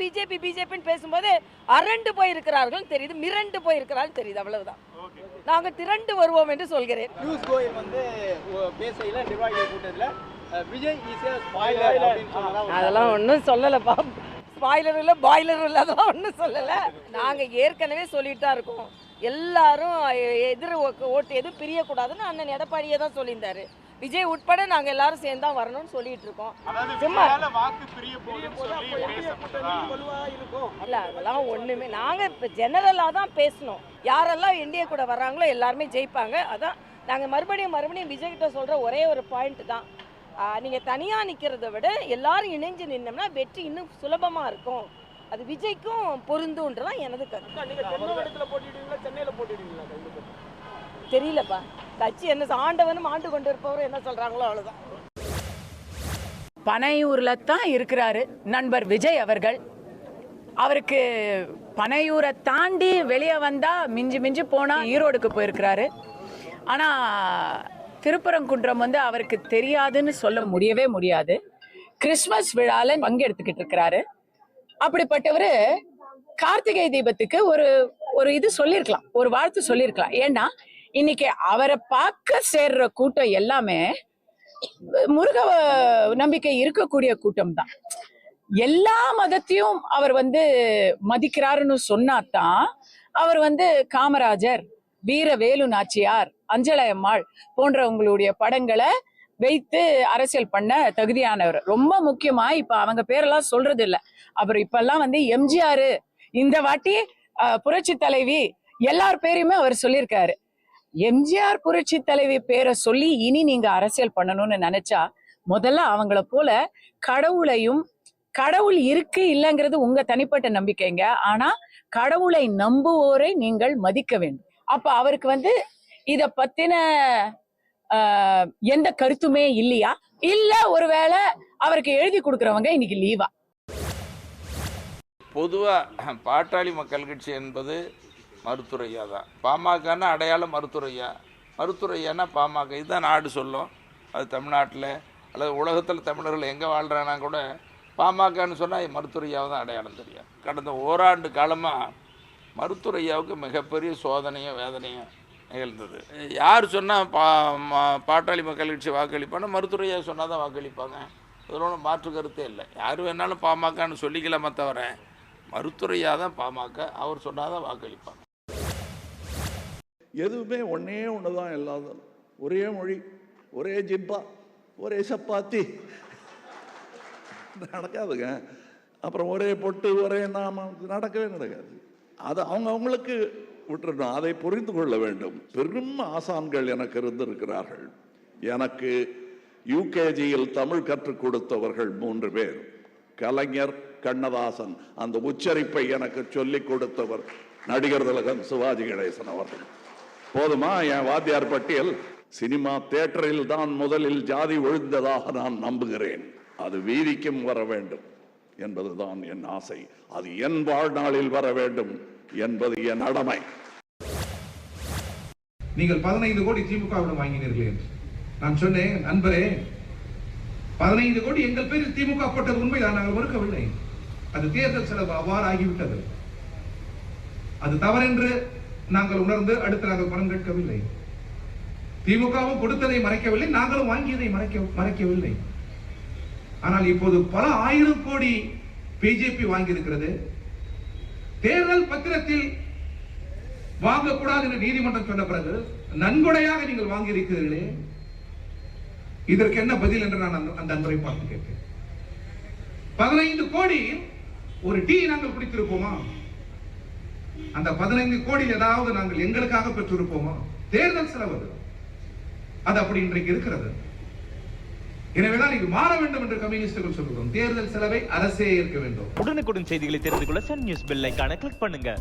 BJP பிஜேபின்னு பேசும்போது அரண்டு போயிருக்கிறார்கள் தெரியுது, மிரண்டு போயிருக்கிறார்கள் தெரியுது. அவ்வளவுதான். நாங்கள் திரண்டு வருவோம் என்று சொல்கிறேன். பியூஷ் கோயல் வந்து பேசையில் நிர்வாகிகள் கூட்டத்தில் விஜய் ஸ்பாயிலர் அதெல்லாம் ஒன்றும் சொல்லலைப்பா. ஸ்பாயிலர் இல்லை, பாய்லர் இல்லை, அதெல்லாம் ஒன்றும் சொல்லலை. நாங்கள் ஏற்கனவே சொல்லிட்டு தான் இருக்கோம். எல்லாரும் எதிர் ஓட்டு எதுவும் பிரியக்கூடாதுன்னு அண்ணன் எடப்பாடியே தான் சொல்லியிருந்தாரு. விஜய் உட்பட நாங்கள் எல்லாரும் சேர்ந்து தான் வரணும்னு சொல்லிட்டு இருக்கோம். சும்மா இல்லை, அதெல்லாம் ஒன்றுமே. நாங்கள் இப்போ ஜெனரலாக தான் பேசணும். யாரெல்லாம் என்டிஏ கூட வர்றாங்களோ எல்லாருமே ஜெயிப்பாங்க. அதான் நாங்கள் மறுபடியும் விஜய்கிட்ட சொல்கிற ஒரே ஒரு பாயிண்ட் தான். நீங்கள் தனியாக நிற்கிறத விட எல்லாரும் இணைஞ்சு நின்னோம்னா வெற்றி இன்னும் சுலபமாக இருக்கும். அது விஜய்க்கும் பொருந்துன்றதான் எனது கருத்து. தெரியலப்பா, கட்சி என்ன ஆண்டவனும் ஆண்டு கொண்டு இருப்பவரும் என்ன சொல்கிறாங்களோ அவ்வளோதான். பனையூரில் தான் இருக்கிறாரு நண்பர் விஜய் அவர்கள். அவருக்கு பனையூரை தாண்டி வெளியே வந்தால் மிஞ்சி போனால் ஈரோடுக்கு போயிருக்கிறாரு. ஆனால் திருப்பரங்குன்றம் வந்து அவருக்கு தெரியாதுன்னு சொல்ல முடியவே முடியாது. கிறிஸ்மஸ் விழாவில் பங்கெடுத்துக்கிட்டு இருக்கிறாரு. அப்படிப்பட்டவர் கார்த்திகை தீபத்துக்கு ஒரு இது சொல்லியிருக்கலாம், ஒரு வாழ்த்து சொல்லியிருக்கலாம். ஏன்னா இன்னைக்கு அவரை பார்க்க சேர்ற கூட்டம் எல்லாமே முருக நம்பிக்கை இருக்கக்கூடிய கூட்டம் தான். எல்லா மதத்தையும் அவர் வந்து மதிக்கிறாருன்னு சொன்னாதான் அவர் வந்து காமராஜர், வீர வேலு நாச்சியார், அஞ்சலையம்மாள் போன்றவங்களுடைய படங்களை வைத்து அரசியல் பண்ண தகுதியானவர். ரொம்ப முக்கியமா இப்ப அவங்க பேரெல்லாம் சொல்றது இல்லை. அப்புறம் இப்பெல்லாம் வந்து எம்ஜிஆர், இந்த வாட்டி புரட்சி தலைவி, எல்லார் பேரையுமே அவர் சொல்லியிருக்காரு. எம்ஜிஆர் புரட்சி தலைவி பேரை சொல்லி இனி நீங்க அரசியல் பண்ணணும்னு நினைச்சா முதல்ல அவங்கள போல கடவுள் இருக்கு இல்லைங்கிறது உங்க தனிப்பட்ட நம்பிக்கைங்க. ஆனா கடவுளை நம்புவோரை நீங்கள் மதிக்க வேண்டும். அப்ப அவருக்கு வந்து இத பத்தின எந்த கருத்துமே இல்லையா? இல்ல ஒருவேளை அவருக்கு எழுதி கொடுக்கறவங்க இன்னைக்கு லீவா? பொதுவா பாட்டாளி மக்கள் கட்சி என்பது மருத்துவரையா தான். பாமகன்னா அடையாளம் மருத்துவரையானா பாமக. இதுதான் நாடு சொல்லும். அது தமிழ்நாட்டில் அல்லது உலகத்தில் தமிழர்கள் எங்கே வாழ்கிறானா கூட பாமகன்னு சொன்னால் மருத்துவரையாவை தான் அடையாளம் தெரியும். கடந்த ஓராண்டு காலமாக மருத்துவரையாவுக்கு மிகப்பெரிய சோதனையும் வேதனையும் நிகழ்ந்தது. யார் சொன்னால் பாட்டாளி மக்கள் கட்சி வாக்களிப்பானா மருத்துவரையா சொன்னால் தான் வாக்களிப்பாங்க. அதில் ஒன்றும் மாற்று கருத்தே இல்லை. யார் வேணாலும் பாமகன்னு சொல்லிக்கலாமே தவிர மருத்துவரையா தான் பாமக, அவர் சொன்னால் தான் வாக்களிப்பாங்க. எதுவுமே ஒன்று தான் எல்லாரும். ஒரே மொழி, ஒரே ஜிப்பா, ஒரே சப்பாத்தி நடக்காதுங்க. அப்புறம் ஒரே பொட்டு, ஒரே நாமம் நடக்கவே நடக்காது. அது அவங்களுக்கு விட்டுறணும். அதை புரிந்து கொள்ள வேண்டும். பெரும் ஆசான்கள் எனக்கு இருந்திருக்கிறார்கள். எனக்கு யூகேஜியில் தமிழ் கற்றுக் கொடுத்தவர்கள் 3 பேர். கலைஞர், கண்ணதாசன். அந்த உச்சரிப்பை எனக்கு சொல்லிக் கொடுத்தவர் நடிகர் திலகம் சிவாஜி கணேசன் அவர்கள். போதுமா என் வாத்தியார் பட்டியல்? சினிமா தியேட்டரில் தான் முதலில் ஜாதி ஒழிந்ததாக நான் நம்புகிறேன். அது வீதிக்கும் வர வேண்டும் என்பதுதான் என் ஆசை. அது என் வாழ்நாளில் வர வேண்டும் என்பது என் கடமை. நீங்கள் 15 கோடி திமுகவிடம் வாங்கினீர்கள் என்று நான் சொன்னேன். நண்பரே, 15 கோடி எங்கள் பேரில் திமுக போட்டது உண்மைதான், நாங்கள் மறுக்கவில்லை. அது தேர்தல் செலவு அவ்வாறு ஆகிவிட்டது. அது தவறென்று நாங்கள் உணர்ந்து அடுத்து நாங்கள் பணம் கேட்கவில்லை. திமுகவும் கொடுத்ததை மறைக்கவில்லை, நாங்களும் வாங்கியதை மறைக்கவில்லை. ஆனால் இப்போது பல 1000 கோடி பிஜேபி வாங்கியிருக்கிறது. தேர்தல் பத்திரத்தில் வாங்கக்கூடாது என்று நீதிமன்றம் சொன்ன பிறகு நன்கொடையாக நீங்கள் வாங்கியிருக்கிறீர்களே, இதற்கு என்ன பதில் என்று நான் அந்த நண்பரை பார்த்து கேட்டேன். 15 கோடி ஒரு டீ நாங்கள் குடித்திருப்போமா? அந்த 15 கோடியில் ஏதாவது நாங்கள் எங்களுக்காக பெற்றிருப்போமா? தேர்தல் செலவு அது அப்படி இன்றைக்கு இருக்கிறது. எனவேதான் இது மாற வேண்டும் என்று கம்யூனிஸ்டுகள் சொல்கிறோம். தேர்தல் செலவை அரசே ஏற்க வேண்டும். உடனுக்குடன் செய்திகளை தெரிந்து கொள்ள சன் நியூஸ் பெல் ஐகானை கிளிக் பண்ணுங்க.